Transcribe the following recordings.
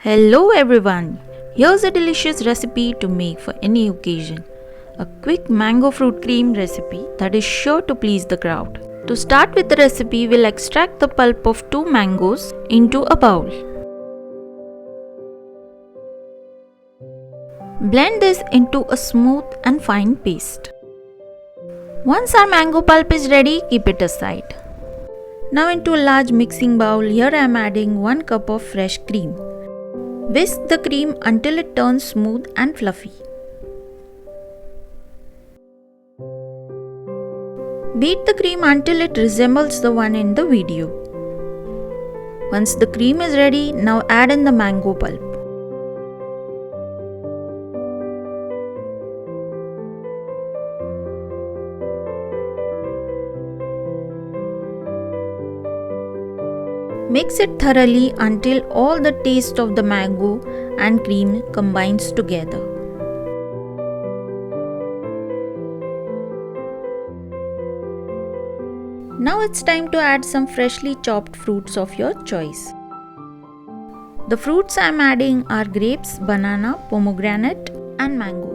Hello everyone! Here's a delicious recipe to make for any occasion. A quick mango fruit cream recipe that is sure to please the crowd. To start with the recipe, we'll extract the pulp of 2 mangoes into a bowl. Blend this into a smooth and fine paste. Once our mango pulp is ready, keep it aside. Now into a large mixing bowl, here I am adding 1 cup of fresh cream. Whisk the cream until it turns smooth and fluffy. Beat the cream until it resembles the one in the video. Once the cream is ready, now add in the mango pulp. Mix it thoroughly until all the taste of the mango and cream combines together. Now it's time to add some freshly chopped fruits of your choice. The fruits I am adding are grapes, banana, pomegranate and mango.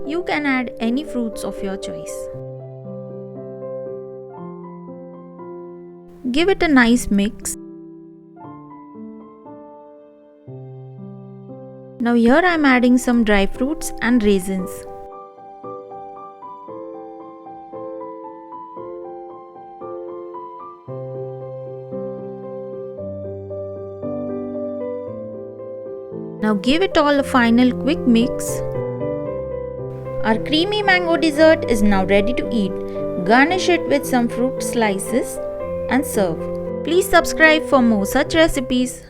You can add any fruits of your choice. Give it a nice mix. Now here I am adding some dry fruits and raisins. Now give it all a final quick mix. Our creamy mango dessert is now ready to eat. Garnish it with some fruit slices and serve. Please subscribe for more such recipes.